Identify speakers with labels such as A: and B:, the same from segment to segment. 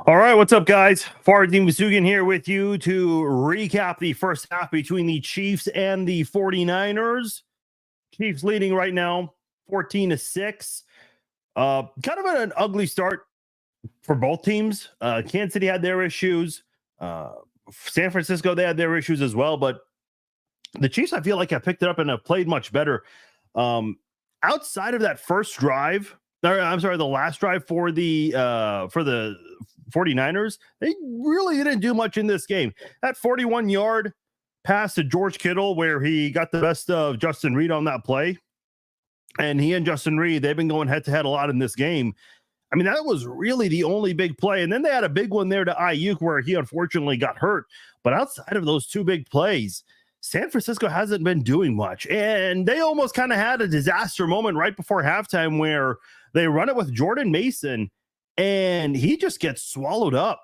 A: All right, what's up, guys? Faradin Vasugan here with you to recap the first half between the Chiefs and the 49ers. Chiefs leading right now 14-6. Kind of an ugly start for both teams. Kansas City had their issues. San Francisco, they had their issues as well. But the Chiefs, I feel like, have picked it up and have played much better. Outside of that first drive, the last drive for the 49ers, they really didn't do much in this game. That 41-yard pass to George Kittle, where he got the best of Justin Reid on that play. And he and Justin Reid, they've been going head-to-head a lot in this game. I mean, that was really the only big play. And then they had a big one there to Aiyuk where he unfortunately got hurt. But outside of those two big plays, San Francisco hasn't been doing much. And they almost kind of had a disaster moment right before halftime where they run it with Jordan Mason, and he just gets swallowed up.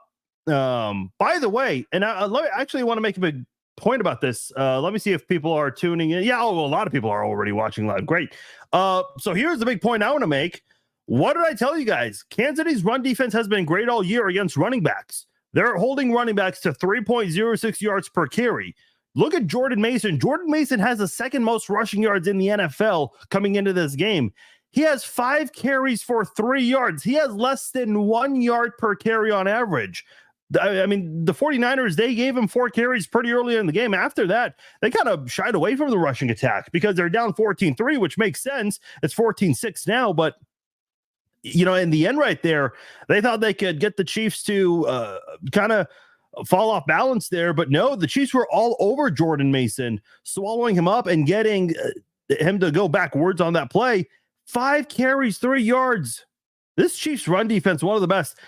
A: By the way, and I actually want to make a big point about this. Let me see if people are tuning in. Yeah, a lot of people are already watching live. Great. So here's the big point I want to make. What did I tell you guys? Kansas City's run defense has been great all year against running backs. They're holding running backs to 3.06 yards per carry. Look at Jordan Mason. Jordan Mason has the second most rushing yards in the NFL coming into this game. He has 5 carries for 3 yards. He has less than 1 yard per carry on average. I mean, the 49ers, they gave him 4 carries pretty early in the game. After that, they kind of shied away from the rushing attack because they're down 14-3, which makes sense. It's 14-6 now, but in the end right there, they thought they could get the Chiefs to kind of fall off balance there. But no, the Chiefs were all over Jordan Mason, swallowing him up and getting him to go backwards on that play. 5 carries, 3 yards. This Chiefs run defense, one of the best.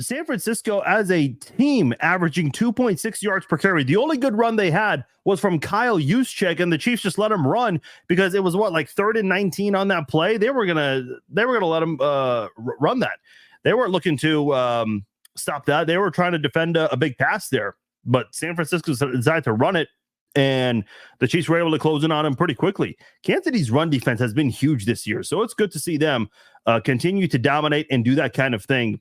A: San Francisco as a team averaging 2.6 yards per carry. The only good run they had was from Kyle Juszczyk, and the Chiefs just let him run because it was like 3rd and 19 on that play. They were gonna let him run that. They weren't looking to stop that. They were trying to defend a big pass there, but San Francisco decided to run it, and the Chiefs were able to close in on him pretty quickly. Kansas City's run defense has been huge this year, so it's good to see them continue to dominate and do that kind of thing.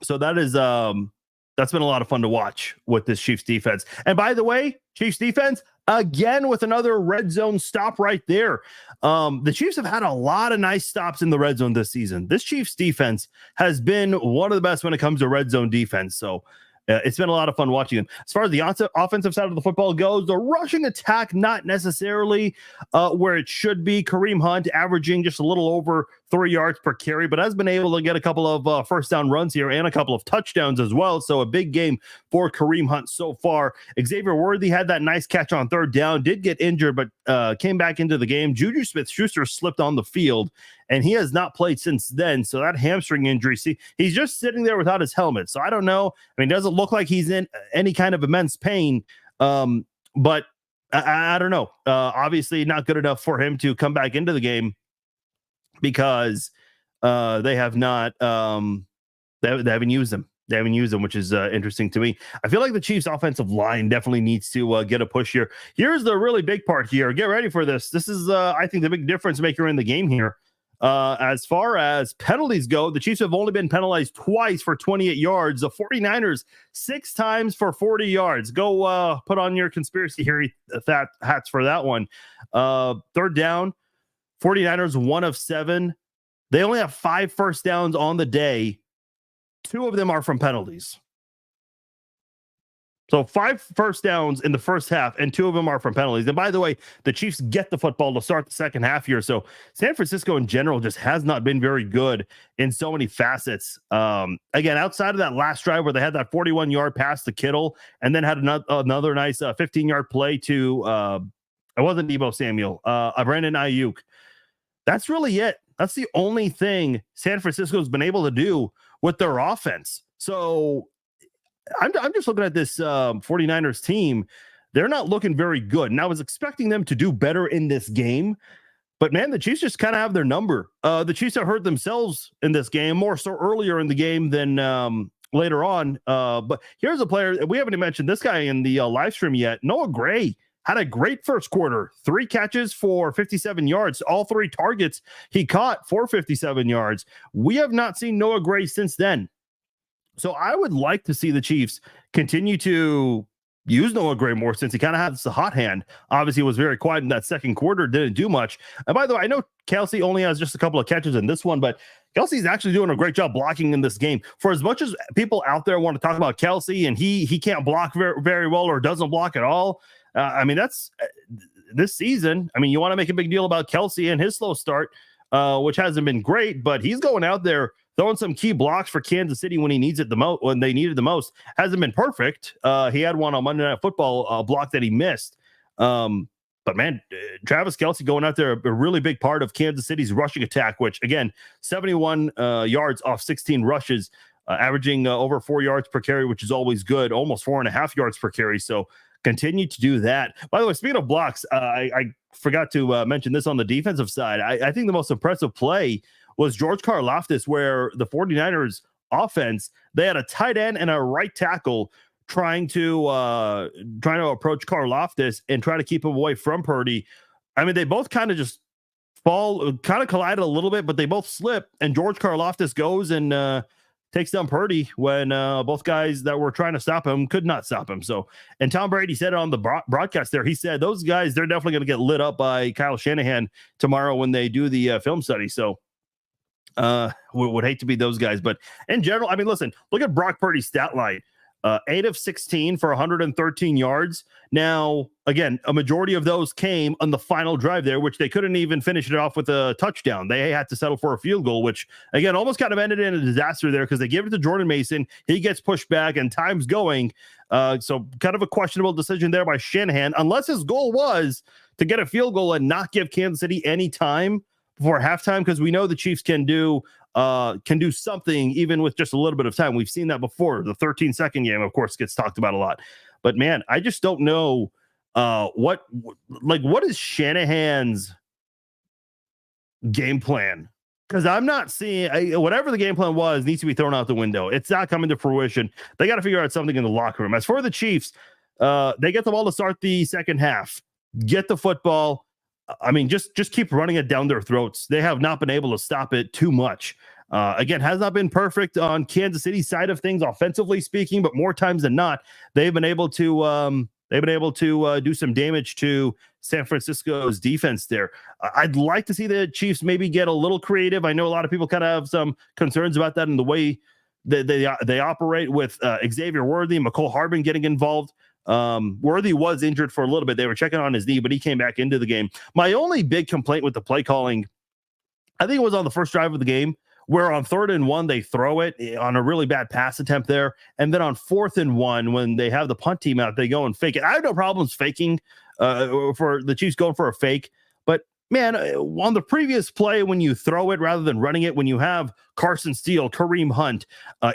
A: So that is that's been a lot of fun to watch with this Chiefs defense. And by the way, Chiefs defense again with another red zone stop right there. The Chiefs have had a lot of nice stops in the red zone this season. This Chiefs defense has been one of the best when it comes to red zone defense. So it's been a lot of fun watching them. As far as the offensive side of the football goes, the rushing attack, not necessarily where it should be. Kareem Hunt averaging just a little over 3 yards per carry, but has been able to get a couple of first down runs here and a couple of touchdowns as well. So a big game for Kareem Hunt so far. Xavier Worthy had that nice catch on 3rd down, did get injured, but came back into the game. Juju Smith-Schuster slipped on the field, and he has not played since then. So that hamstring injury, he's just sitting there without his helmet. So I don't know. I mean, it doesn't look like he's in any kind of immense pain, but I don't know. Obviously not good enough for him to come back into the game because they have not they haven't used them. They haven't used them, which is interesting to me. I feel like the Chiefs offensive line definitely needs to get a push here. Here's the really big part here. Get ready for this. This is, I think, the big difference maker in the game here. As far as penalties go, the Chiefs have only been penalized twice for 28 yards. The 49ers 6 times for 40 yards. Go put on your conspiracy theory hats for that one. 3rd down, 49ers 1 of 7. They only have 5 first downs on the day. 2 of them are from penalties. So 5 first downs in the first half, and 2 of them are from penalties. And by the way, the Chiefs get the football to start the second half here. So San Francisco in general just has not been very good in so many facets. Again, outside of that last drive where they had that 41-yard pass to Kittle and then had another nice 15-yard play to, it wasn't Deebo Samuel, Brandon Aiyuk. That's really it. That's the only thing San Francisco's been able to do with their offense. So I'm just looking at this 49ers team. They're not looking very good. And I was expecting them to do better in this game. But, man, the Chiefs just kind of have their number. The Chiefs have hurt themselves in this game, more so earlier in the game than later on. But here's a player. We haven't even mentioned this guy in the live stream yet. Noah Gray had a great first quarter. 3 catches for 57 yards. All 3 targets he caught for 57 yards. We have not seen Noah Gray since then. So I would like to see the Chiefs continue to use Noah Gray more, since he kind of has the hot hand. Obviously, was very quiet in that second quarter, didn't do much. And by the way, I know Kelce only has just a couple of catches in this one, but Kelce's actually doing a great job blocking in this game. For as much as people out there want to talk about Kelce and he can't block very, very well or doesn't block at all, I mean, that's this season. I mean, you want to make a big deal about Kelce and his slow start, which hasn't been great, but he's going out there throwing some key blocks for Kansas City when he needs it the most, when they needed the most. Hasn't been perfect. He had one on Monday Night Football, block that he missed. But man, Travis Kelce going out there, a really big part of Kansas City's rushing attack, which again, 71 yards off 16 rushes, averaging over 4 yards per carry, which is always good, almost 4.5 yards per carry. So continue to do that. By the way, speaking of blocks, I forgot to mention this on the defensive side. I think the most impressive play was George Karlaftis, where the 49ers offense, they had a tight end and a right tackle trying to approach Karlaftis and try to keep him away from Purdy. I mean, they both kind of just kind of collided a little bit, but they both slip, and George Karlaftis goes and takes down Purdy when both guys that were trying to stop him could not stop him. So, and Tom Brady said it on the broadcast there. He said those guys, they're definitely going to get lit up by Kyle Shanahan tomorrow when they do the film study. So we would hate to be those guys, but in general, I mean, listen, look at Brock Purdy's stat line. 8 of 16 for 113 yards. Now, again, a majority of those came on the final drive there, which they couldn't even finish it off with a touchdown. They had to settle for a field goal, which, again, almost kind of ended in a disaster there because they give it to Jordan Mason. He gets pushed back and time's going. So kind of a questionable decision there by Shanahan, unless his goal was to get a field goal and not give Kansas City any time before halftime, because we know the Chiefs can do something even with just a little bit of time. We've seen that before. The 13-second game, of course, gets talked about a lot. But man, I just don't know what is Shanahan's game plan, because I'm not seeing whatever the game plan was needs to be thrown out the window. It's not coming to fruition. They got to figure out something in the locker room. As for the Chiefs, they get the ball to start the second half. Get the football. I mean, just keep running it down their throats. They have not been able to stop it too much. Again, has not been perfect on Kansas City's side of things, offensively speaking, but more times than not, they've been able to do some damage to San Francisco's defense there. I'd like to see the Chiefs maybe get a little creative. I know a lot of people kind of have some concerns about that in the way that they operate with Xavier Worthy and McCole Hardman getting involved. Worthy was injured for a little bit. They were checking on his knee, but he came back into the game. My only big complaint with the play calling, I think it was on the first drive of the game, where on 3rd and 1, they throw it on a really bad pass attempt there. And then on 4th and 1, when they have the punt team out, they go and fake it. I have no problems faking for the Chiefs going for a fake. But man, on the previous play, when you throw it rather than running it, when you have Carson Steele, Kareem Hunt,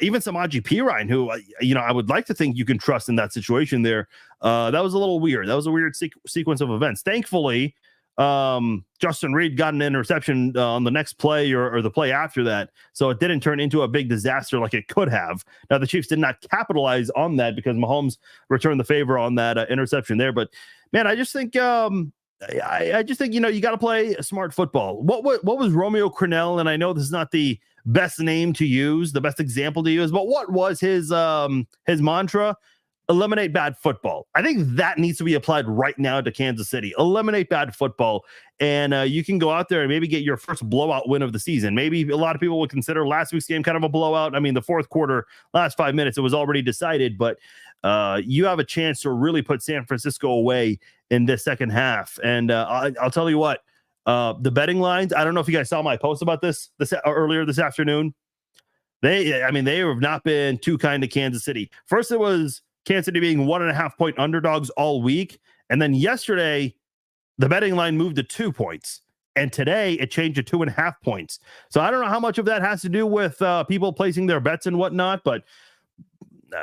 A: even Samaje Perine, who, I would like to think you can trust in that situation there. That was a little weird. That was a weird sequence of events. Thankfully, Justin Reed got an interception on the next play or the play after that. So it didn't turn into a big disaster like it could have. Now, the Chiefs did not capitalize on that because Mahomes returned the favor on that interception there. But man, I just think, I just think, you got to play smart football. What was Romeo Crennel? And I know this is not the best name to use, the best example to use, but what was his mantra? Eliminate bad football. I think that needs to be applied right now to Kansas City. Eliminate bad football. And you can go out there and maybe get your first blowout win of the season. Maybe a lot of people would consider last week's game kind of a blowout. I mean, the fourth quarter, last 5 minutes, it was already decided, but you have a chance to really put San Francisco away in this second half. And I'll tell you what, the betting lines, I don't know if you guys saw my post about this earlier this afternoon. They have not been too kind to Kansas City. First, it was Kansas City being 1.5 point underdogs all week. And then yesterday, the betting line moved to 2 points. And today it changed to 2.5 points. So I don't know how much of that has to do with people placing their bets and whatnot, but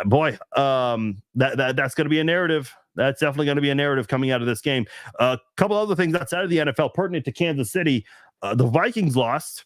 A: boy, that's going to be a narrative. That's definitely going to be a narrative coming out of this game. A couple other things outside of the NFL pertinent to Kansas City. The Vikings lost.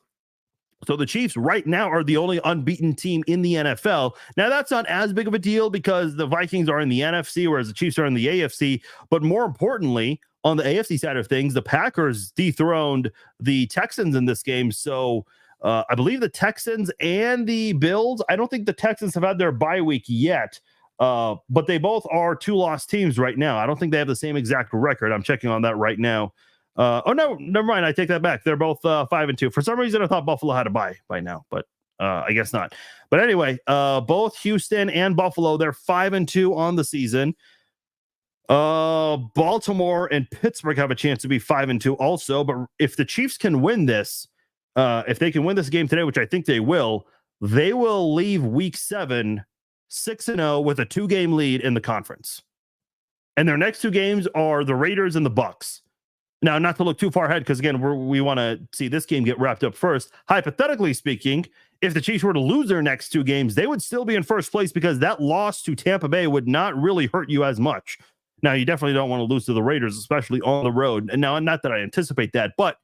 A: So the Chiefs right now are the only unbeaten team in the NFL. Now, that's not as big of a deal because the Vikings are in the NFC, whereas the Chiefs are in the AFC. But more importantly, on the AFC side of things, the Packers dethroned the Texans in this game. So I believe the Texans and the Bills. I don't think the Texans have had their bye week yet, but they both are 2-loss teams right now. I don't think they have the same exact record. I'm checking on that right now. Oh no, never mind. I take that back. They're both 5-2. For some reason, I thought Buffalo had a bye by now, but I guess not. But anyway, both Houston and Buffalo, they're 5-2 on the season. Baltimore and Pittsburgh have a chance to be 5-2 also. But if the Chiefs can win this, if they can win this game today, which I think they will leave Week 7 6-0 with a 2-game lead in the conference. And their next 2 games are the Raiders and the Bucks. Now, not to look too far ahead, because again, we want to see this game get wrapped up first. Hypothetically speaking, if the Chiefs were to lose their next 2 games, they would still be in first place because that loss to Tampa Bay would not really hurt you as much. Now, you definitely don't want to lose to the Raiders, especially on the road. And now, not that I anticipate that, but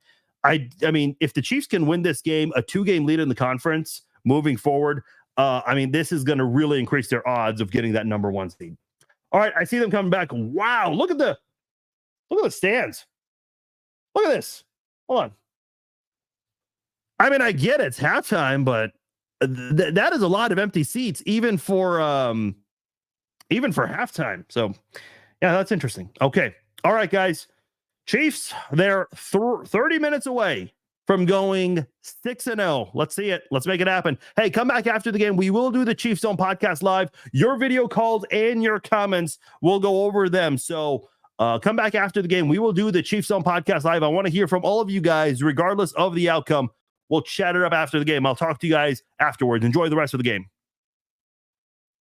A: I mean, if the Chiefs can win this game, a 2-game lead in the conference moving forward, I mean, this is going to really increase their odds of getting that number 1 seed. All right, I see them coming back. Wow, look at the stands. Look at this. Hold on. I mean, I get it's halftime, but that is a lot of empty seats, even for halftime. So, yeah, that's interesting. Okay. All right, guys. Chiefs, they're 30 minutes away from going 6-0. Let's see it. Let's make it happen. Hey, come back after the game. We will do the Chiefs Zone podcast live. Your video calls and your comments, we'll go over them. So come back after the game. We will do the Chiefs Zone podcast live. I want to hear from all of you guys, regardless of the outcome. We'll chat it up after the game. I'll talk to you guys afterwards. Enjoy the rest of the game.